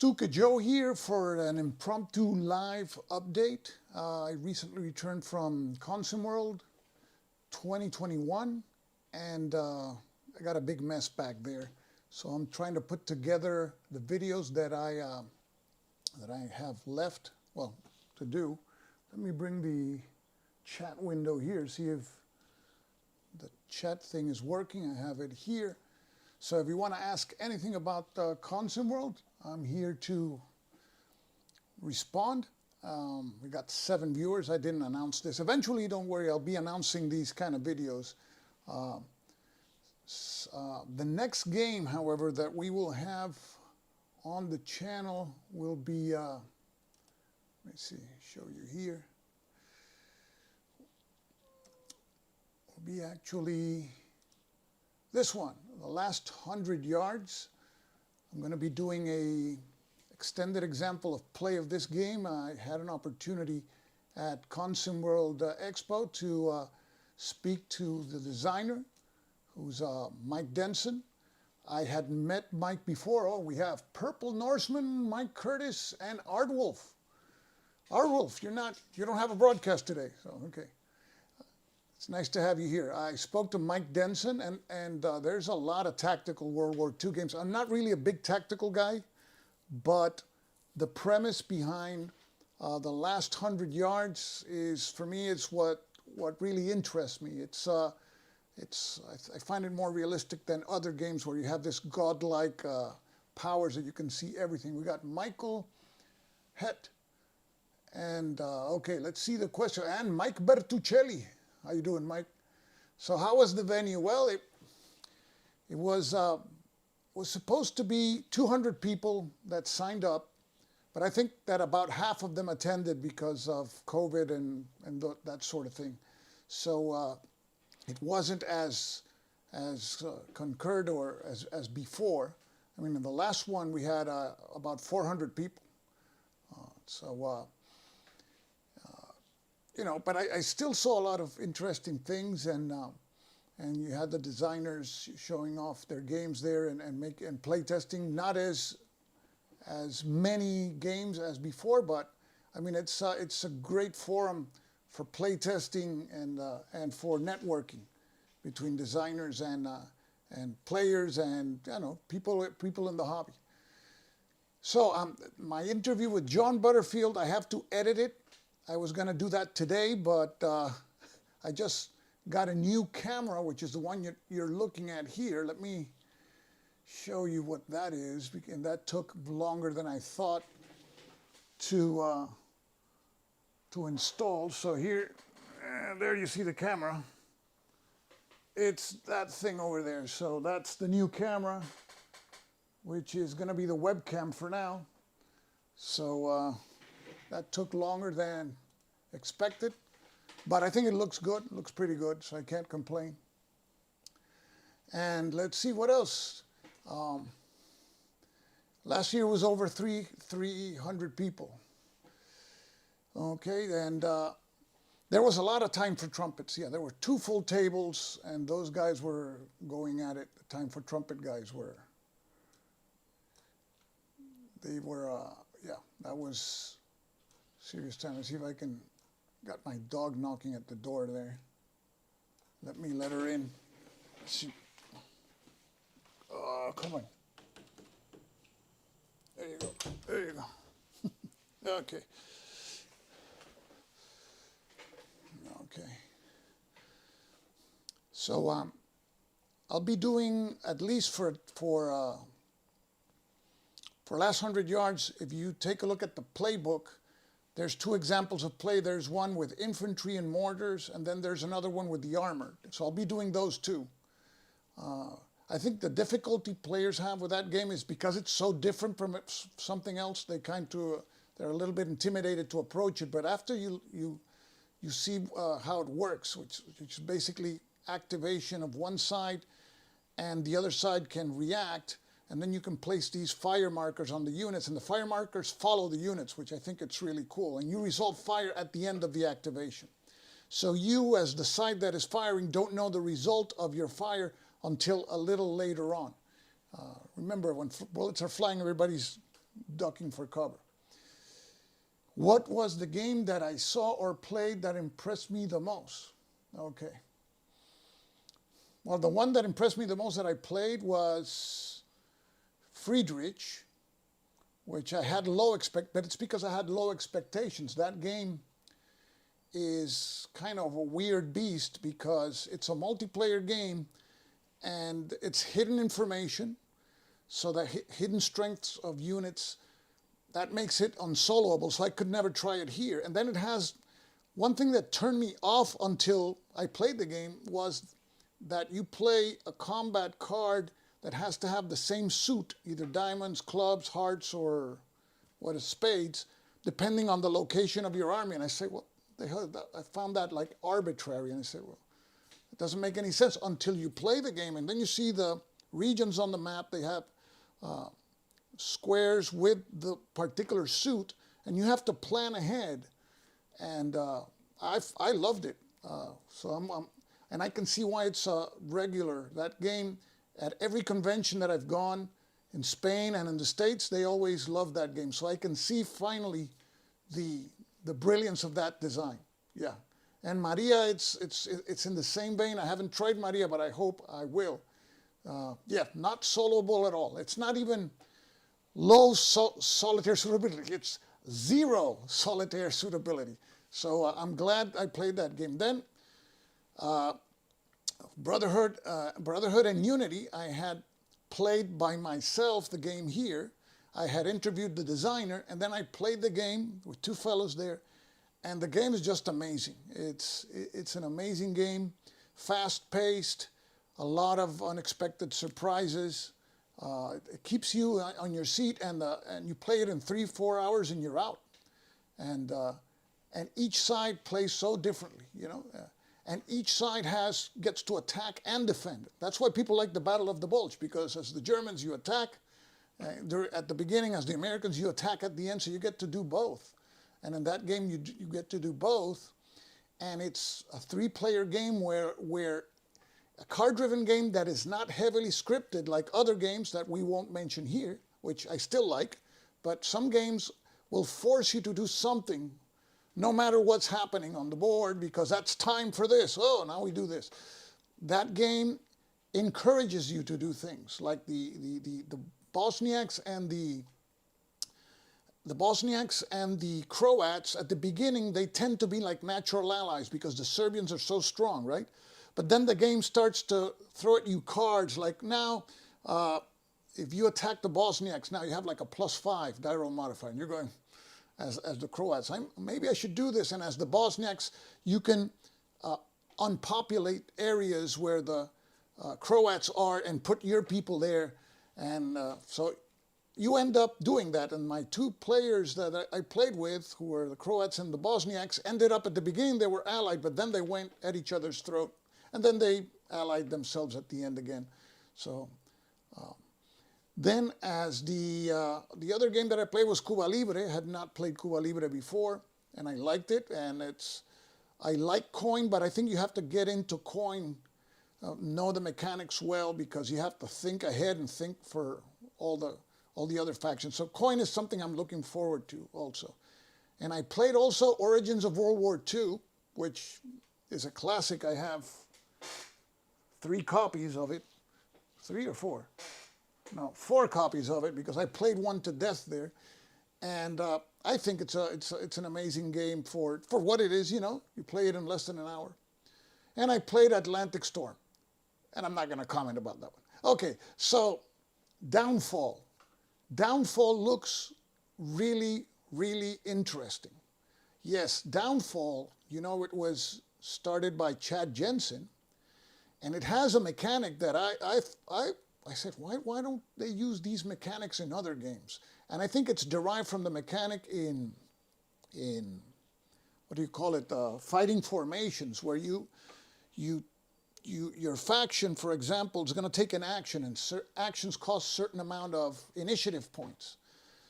Stuka Joe here for an impromptu live update. I recently returned from Consum World 2021 and I got a big mess back there. So I'm trying to put together the videos that I have left, well, to do. Let me bring the chat window here, see if the chat thing is working. I have it here. So if you want to ask anything about Consum World, I'm here to respond. We got 7 viewers. I didn't announce this. Eventually, don't worry, I'll be announcing these kind of videos. The next game, however, that we will have on the channel will be, let me see, show you here. Will be actually this one, the last 100 yards. I'm going to be doing a extended example of play of this game. I had an opportunity at Consum World Expo to speak to the designer, who's Mike Denson. I had met Mike before. Oh, we have Purple Norseman, Mike Curtis, and Ardwolf. Ardwolf, you don't have a broadcast today, so okay. It's nice to have you here. I spoke to Mike Denson, and there's a lot of tactical World War II games. I'm not really a big tactical guy, but the premise behind the last 100 yards is, for me, it's what really interests me. I find it more realistic than other games where you have this godlike powers that you can see everything. We got Michael Het, and okay, let's see the question. And Mike Bertuccelli. How you doing, Mike? So how was the venue? Well, it was supposed to be 200 people that signed up, but I think that about half of them attended because of COVID and that sort of thing. So it wasn't as concurred or as before. I mean, in the last one we had about 400 people. You know, but I still saw a lot of interesting things, and you had the designers showing off their games there and play testing. Not as many games as before, but I mean it's a great forum for play testing and for networking between designers and players and people in the hobby. So my interview with John Butterfield, I have to edit it. I was going to do that today, but I just got a new camera, which is the one you're looking at here. Let me show you what that is, and that took longer than I thought to install. So here, there you see the camera. It's that thing over there. So that's the new camera, which is going to be the webcam for now. So that took longer than expected, but I think it looks good. It looks pretty good, so I can't complain. And let's see what else. Last year was over 300 people. Okay, and there was a lot of Time for Trumpets. Yeah, there were 2 full tables, and those guys were going at it. The Time for Trumpet guys were. They were, yeah, that was serious time. Let's see if I can, got my dog knocking at the door there. Let me let her in. Let's see. Oh, come on. There you go. There you go. Okay. Okay. So I'll be doing, at least for last 100 yards, if you take a look at the playbook, there's 2 examples of play. There's one with infantry and mortars, and then there's another one with the armored. So I'll be doing those 2. I think the difficulty players have with that game is because it's so different from something else, they're a little bit intimidated to approach it. But after you see how it works, which is basically activation of one side, and the other side can react, and then you can place these fire markers on the units, and the fire markers follow the units, which I think it's really cool. And you resolve fire at the end of the activation. So you, as the side that is firing, don't know the result of your fire until a little later on. Remember, when bullets are flying, everybody's ducking for cover. What was the game that I saw or played that impressed me the most? Okay. Well, the one that impressed me the most that I played was Friedrich, which I had but it's because I had low expectations. That game is kind of a weird beast because it's a multiplayer game and it's hidden information, so the hidden strengths of units, that makes it unsoloable, so I could never try it here. And then it has, one thing that turned me off until I played the game was that you play a combat card that has to have the same suit, either diamonds, clubs, hearts, or what is spades, depending on the location of your army. And I say, well, the hell, I found that like arbitrary. And I say, well, it doesn't make any sense until you play the game. And then you see the regions on the map. They have squares with the particular suit, and you have to plan ahead. And I loved it. And I can see why it's regular. That game, at every convention that I've gone in Spain and in the States, they always love that game. So I can see finally the brilliance of that design. Yeah. And Maria, it's in the same vein. I haven't tried Maria, but I hope I will. Yeah, not soloable at all. It's not even low solitaire suitability. It's zero solitaire suitability. So I'm glad I played that game. Then Brotherhood and Unity, I had played by myself the game here. I had interviewed the designer, and then I played the game with two fellows there, and the game is just amazing. It's an amazing game, fast-paced, a lot of unexpected surprises. It keeps you on your seat, and you play it in 3-4 hours, and you're out. And each side plays so differently, you know. And each side gets to attack and defend. That's why people like the Battle of the Bulge, because as the Germans, you attack at the beginning, as the Americans, you attack at the end, so you get to do both. And in that game, you get to do both. And it's a 3-player game where a card-driven game that is not heavily scripted like other games that we won't mention here, which I still like, but some games will force you to do something no matter what's happening on the board, because that's time for this. Oh, now we do this. That game encourages you to do things like the Bosniaks and the Bosniaks and the Croats. At the beginning, they tend to be like natural allies because the Serbians are so strong, right? But then the game starts to throw at you cards like, now, if you attack the Bosniaks, now you have like a +5 die roll modifier, and you're going, as the Croats, maybe I should do this. And as the Bosniaks, you can unpopulate areas where the Croats are and put your people there. And so you end up doing that. And my two players that I played with, who were the Croats and the Bosniaks, ended up at the beginning, they were allied, but then they went at each other's throat. And then they allied themselves at the end again. So then as the other game that I played was Cuba Libre. I had not played Cuba Libre before, and I liked it. And I like coin, but I think you have to get into coin, know the mechanics well, because you have to think ahead and think for all the other factions. So coin is something I'm looking forward to also. And I played also Origins of World War II, which is a classic. I have 3 copies of it, 3 or 4. No, 4 copies of it, because I played one to death there. And I think it's an amazing game for what it is, you know. You play it in less than an hour. And I played Atlantic Storm. And I'm not going to comment about that one. Okay, so Downfall. Downfall looks really, really interesting. Yes, Downfall, you know, it was started by Chad Jensen. And it has a mechanic that I said, why don't they use these mechanics in other games? And I think it's derived from the mechanic in what do you call it, fighting formations, where your faction, for example, is going to take an action, and actions cost a certain amount of initiative points.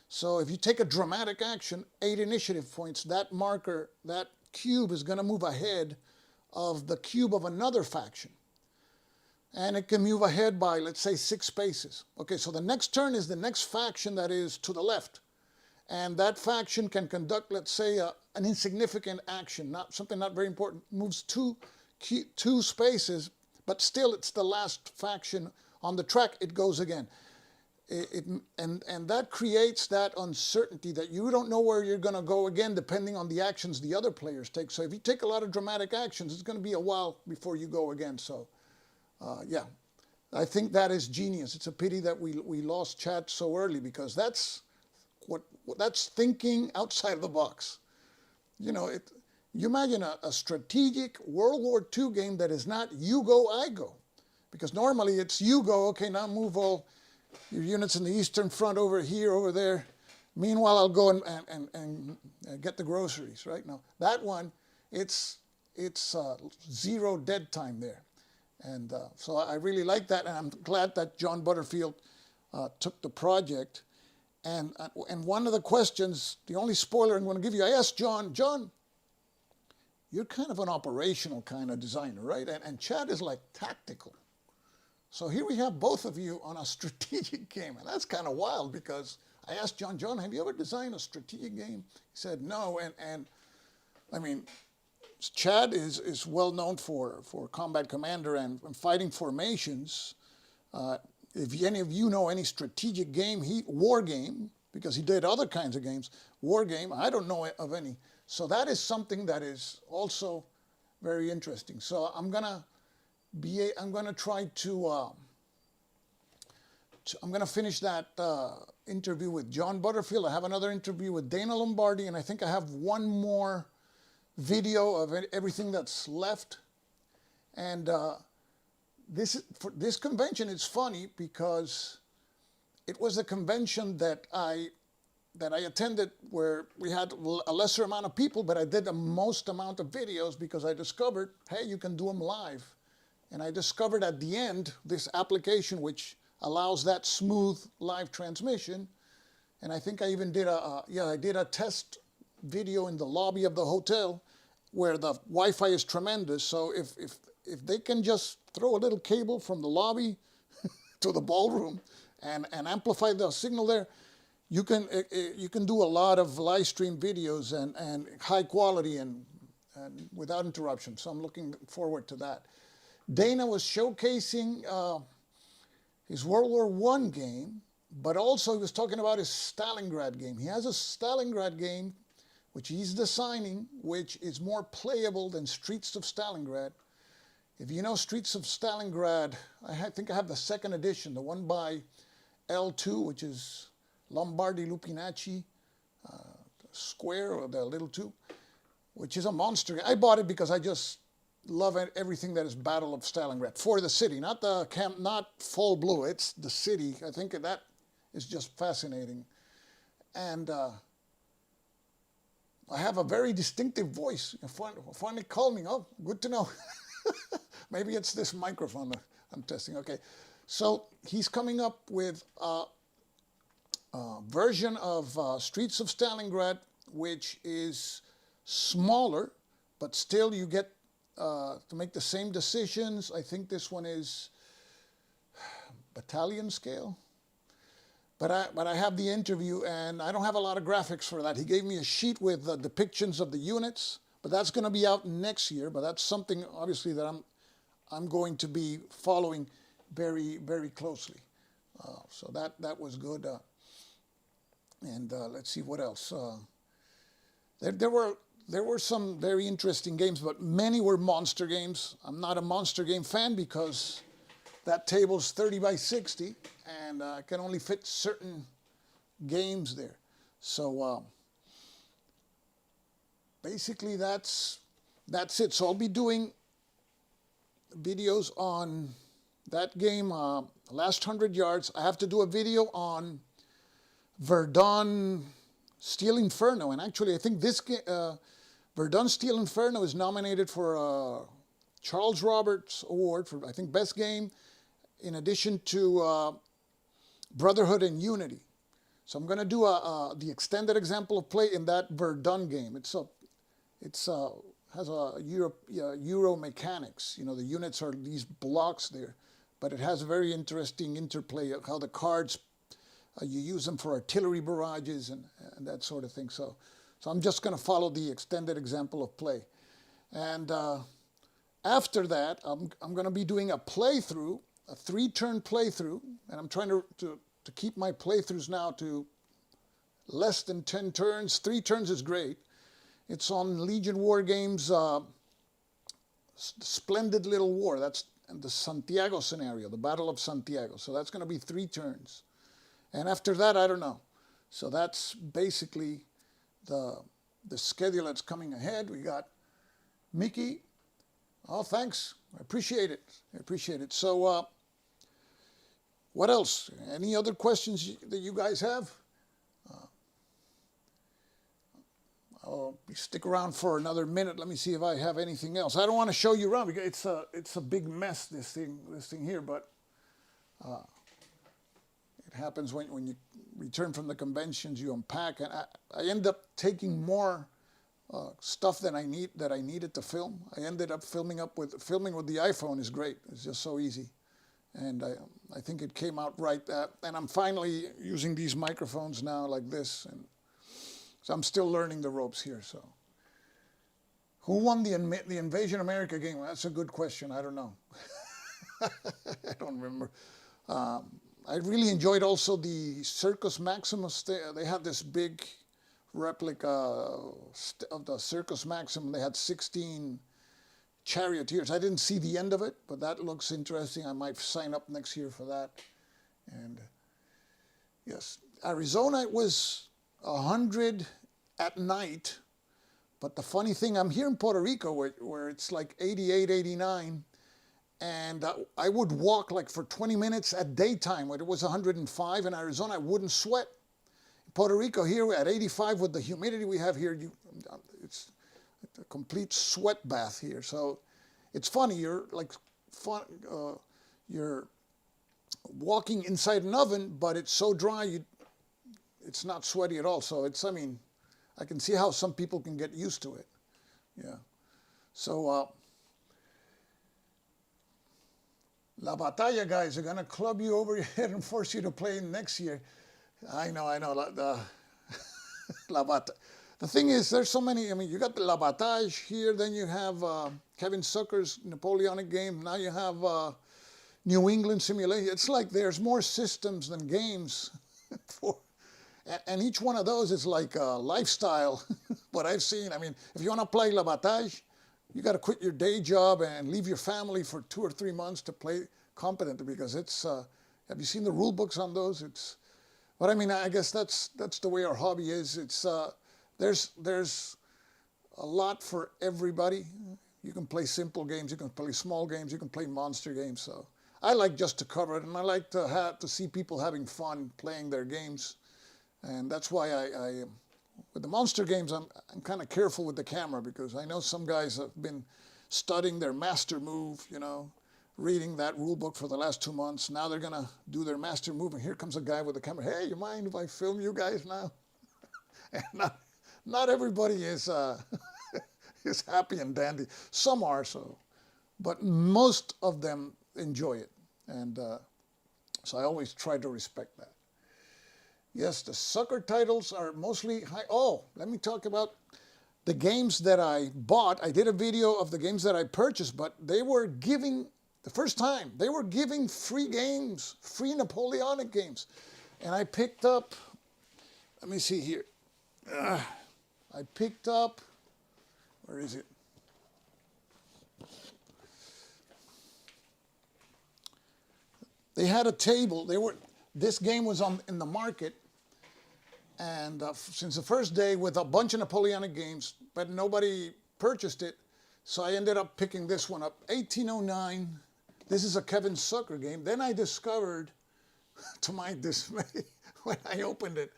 So if you take a dramatic action, 8 initiative points, that marker, that cube is going to move ahead of the cube of another faction. and it can move ahead by, let's say, 6 spaces. Okay, so the next turn is the next faction that is to the left. And that faction can conduct, let's say, an insignificant action, not something not very important, moves two spaces, but still it's the last faction on the track, it goes again. And that creates that uncertainty that you don't know where you're going to go again depending on the actions the other players take. So if you take a lot of dramatic actions, it's going to be a while before you go again. So, yeah, I think that is genius. It's a pity that we lost Chad so early, because that's thinking outside of the box. You know, you imagine a strategic World War II game that is not you go, I go. Because normally it's you go, okay, now move all your units in the Eastern Front over here, over there. Meanwhile, I'll go and get the groceries, right? Now, that one, it's zero dead time there. And so I really like that, and I'm glad that John Butterfield took the project. And one of the questions, the only spoiler I'm going to give you, I asked John, you're kind of an operational kind of designer, right? And Chad is like tactical. So here we have both of you on a strategic game. And that's kind of wild, because I asked John, have you ever designed a strategic game? He said no. And I mean, Chad is well known for Combat Commander and fighting formations. If any of you know any strategic game, war game, because he did other kinds of games, war game, I don't know of any. So that is something that is also very interesting. So I'm gonna try to I'm gonna finish that interview with John Butterfield. I have another interview with Dana Lombardi, and I think I have one more video of everything that's left. And for this convention, it's funny because it was a convention that I attended where we had a lesser amount of people, but I did the most amount of videos because I discovered, hey, you can do them live. And I discovered at the end this application which allows that smooth live transmission. And I think I even did a test video in the lobby of the hotel where the Wi-Fi is tremendous. So if they can just throw a little cable from the lobby to the ballroom and amplify the signal there, you can do a lot of live stream videos and high quality and without interruption. So I'm looking forward to that. Dana was showcasing his World War I game, but also he was talking about his Stalingrad game. He has a Stalingrad game which he's designing, which is more playable than Streets of Stalingrad. If you know Streets of Stalingrad, I think I have the second edition, the one by L2, which is Lombardi Lupinacci Square, or the little 2, which is a monster. I bought it because I just love everything that is Battle of Stalingrad for the city, not the camp, not full blue. It's the city. I think that is just fascinating, and I have a very distinctive voice. You finally called me. Oh, good to know. Maybe it's this microphone that I'm testing. Okay, so he's coming up with a version of Streets of Stalingrad, which is smaller, but still you get to make the same decisions. I think this one is battalion scale. But I have the interview, and I don't have a lot of graphics for that. He gave me a sheet with depictions of the units, but that's going to be out next year. But that's something, obviously, that I'm going to be following very, very closely. So that was good. And let's see what else. There were some very interesting games, but many were monster games. I'm not a monster game fan because that table's 30 by 60, and I can only fit certain games there. So basically that's it. So I'll be doing videos on that game, Last 100 Yards. I have to do a video on Verdun Steel Inferno, and actually I think this Verdun Steel Inferno is nominated for Charles Roberts Award for, I think, best game, in addition to Brotherhood and Unity. So I'm going to do the extended example of play in that Verdun game. Has a Euro mechanics. You know, the units are these blocks there. but it has a very interesting interplay of how the cards, you use them for artillery barrages and that sort of thing. So I'm just going to follow the extended example of play. And after that, I'm going to be doing a playthrough, a 3-turn playthrough, and I'm trying to keep my playthroughs now to less than 10 turns. 3 turns is great. It's on Legion War Games' Splendid Little War. That's the Santiago scenario, the Battle of Santiago. So that's going to be 3 turns. And after that, I don't know. So that's basically the schedule that's coming ahead. We got Mickey. Oh, thanks. I appreciate it. I appreciate it. So what else? Any other questions that you guys have? I'll stick around for another minute. Let me see if I have anything else. I don't want to show you around because it's a big mess, this thing here, but it happens when you return from the conventions, you unpack, and I end up taking more stuff than I needed to film. I ended up filming with the iPhone is great. It's just so easy, and I think it came out right. And I'm finally using these microphones now like this, and so I'm still learning the ropes here. So, who won the Invasion America game? Well, that's a good question. I don't know. I don't remember. I really enjoyed also the Circus Maximus. They had this big replica of the Circus Maximus. They had 16 charioteers. I didn't see the end of it, but that looks interesting. I might sign up next year for that. And yes, Arizona was 100 at night, but the funny thing, I'm here in Puerto Rico where it's like 88, 89, and I would walk like for 20 minutes at daytime when it was 105 in Arizona. I wouldn't sweat. In Puerto Rico here at 85 with the humidity we have here, it's a complete sweat bath here. So it's funny, you're walking inside an oven, but it's so dry it's not sweaty at all. So I can see how some people can get used to it. Yeah. So La Batalla guys are going to club you over your head and force you to play next year. I know. La Batalla. The thing is, there's so many. You got the La Bataille here, then you have Kevin Zucker's Napoleonic game. Now you have New England Simulation. It's like there's more systems than games and each one of those is like a lifestyle, what I've seen. If you want to play La Bataille, you got to quit your day job and leave your family for 2 or 3 months to play competently because it's, have you seen the rule books on those? But I guess that's the way our hobby is. It's, there's a lot for everybody. You can play simple games, you can play small games, you can play monster games. So I like just to cover it, and I like to see people having fun playing their games. And that's why with the monster games, I'm kind of careful with the camera because I know some guys have been studying their master move, reading that rule book for the last 2 months. Now they're going to do their master move, and here comes a guy with a camera. Hey, you mind if I film you guys now? And not everybody is is happy and dandy. Some are so, but most of them enjoy it, and so I always try to respect that. Yes, the sucker titles are mostly high. Oh, let me talk about the games that I bought. I did a video of the games that I purchased, but they were giving, the first time, they were giving free games, free Napoleonic games. And I picked up, let me see here. I picked up, where is it? They had a table. This game was in the market, and since the first day with a bunch of Napoleonic games, but nobody purchased it, so I ended up picking this one up. 1809. This is a Kevin Zucker game. Then I discovered, to my dismay, when I opened it,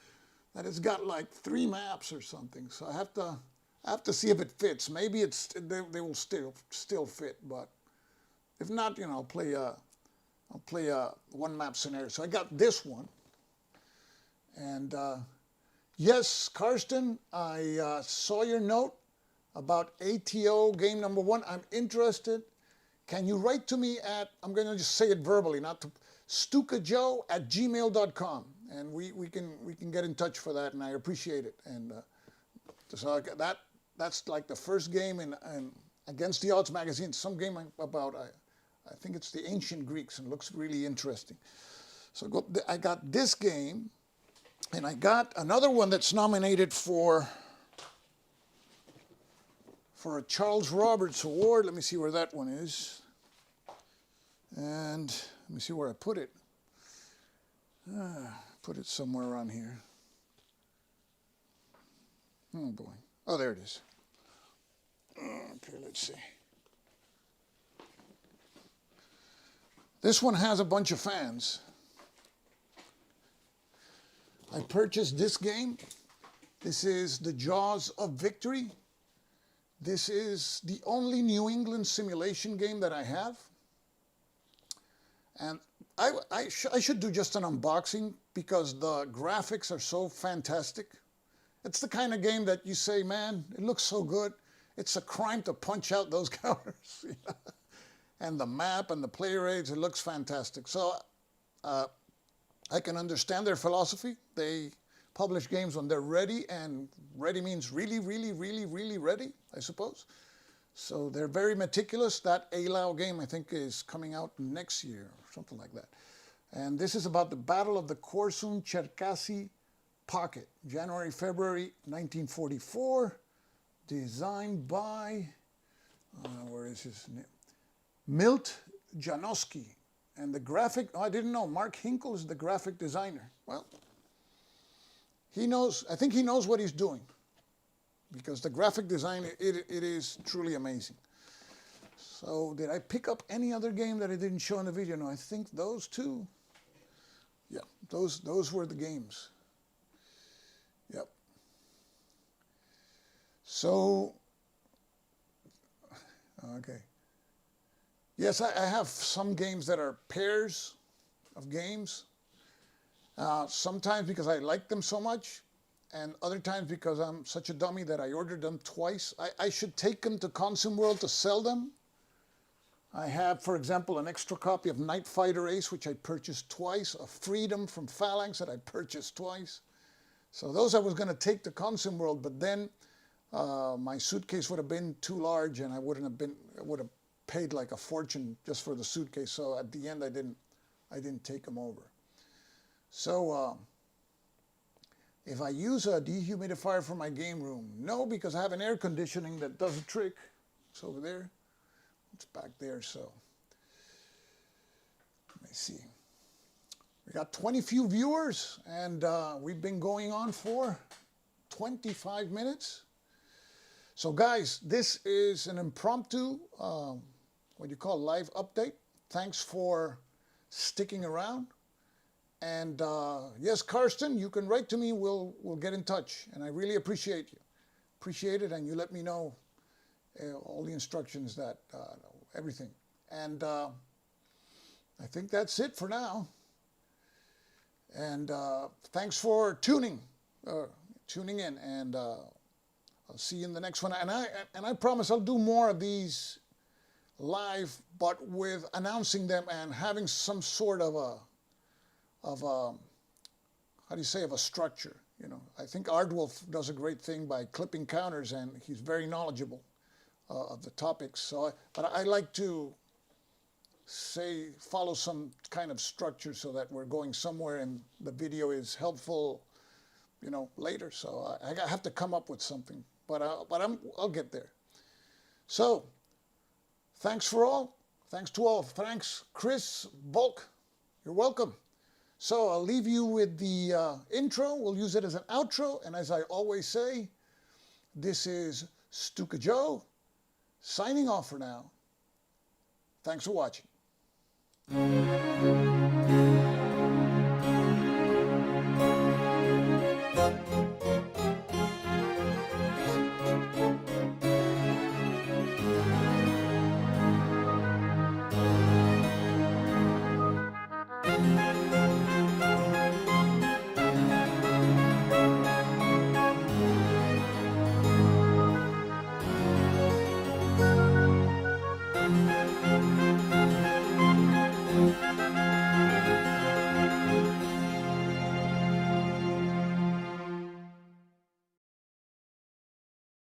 that it's got like 3 maps or something. So I have to see if it fits. Maybe they will still fit, but if not, I'll play a 1 map scenario. So I got this one. And yes, Karsten, I saw your note about ATO game number 1. I'm interested. can you write to me at, I'm going to just say it verbally, not to, stukajoe@gmail.com, and we can get in touch for that, and I appreciate it. And so that's like the first game in Against the Odds magazine, some game about, I think it's the ancient Greeks, and looks really interesting. So I got this game, and I got another one that's nominated for a Charles Roberts Award. Let me see where that one is. And let me see where I put it. Put it somewhere around here. Oh boy. Oh, there it is. Okay, let's see. This one has a bunch of fans. I purchased this game. This is The Jaws of Victory. This is the only New England simulation game that I have. And I should do just an unboxing because the graphics are so fantastic. It's the kind of game that you say, man, it looks so good. It's a crime to punch out those counters. And the map and the player aids, it looks fantastic. So I can understand their philosophy. They publish games when they're ready, and ready means really, really, really, really ready, I suppose. So they're very meticulous. That ALAO game, I think, is coming out next year, or something like that. And this is about the Battle of the Korsun-Cherkasy Pocket, January, February 1944, designed by, where is his name? Milt Janowski. And the graphic, oh, I didn't know, Mark Hinkle is the graphic designer. Well, he knows, I think he knows what he's doing, because the graphic design, it is truly amazing. So did I pick up any other game that I didn't show in the video? No, I think those two. Yeah, those were the games. Yep. So, okay. Yes, I have some games that are pairs of games. Sometimes because I like them so much, and other times because I'm such a dummy that I ordered them twice. I should take them to Consum World to sell them. I have, for example, an extra copy of Night Fighter Ace, which I purchased twice, a Freedom from Phalanx that I purchased twice. So those I was going to take to Consum World, but then my suitcase would have been too large, and I would have paid like a fortune just for the suitcase. So at the end, I didn't take them over. So if I use a dehumidifier for my game room, no, because I have an air conditioning that does the trick. It's over there. It's back there. So let me see. We got 20 few viewers, and we've been going on for 25 minutes. So guys, this is an impromptu, what you call live update. Thanks for sticking around. And yes, Karsten, you can write to me. We'll get in touch, and I really appreciate you. Appreciate it, and you let me know all the instructions, that everything. And I think that's it for now. And thanks for tuning in, and I'll see you in the next one. And I promise I'll do more of these live, but with announcing them and having some sort of a how do you say, of a structure. You know, I think Ardwolf does a great thing by clipping counters, and he's very knowledgeable of the topics. So, but I like to follow some kind of structure so that we're going somewhere and the video is helpful, you know, later. So I have to come up with something, but I'll get there. So thanks to all. Thanks, Chris Volk. You're welcome. So I'll leave you with the intro. We'll use it as an outro. And as I always say, this is Stuka Joe signing off for now. Thanks for watching.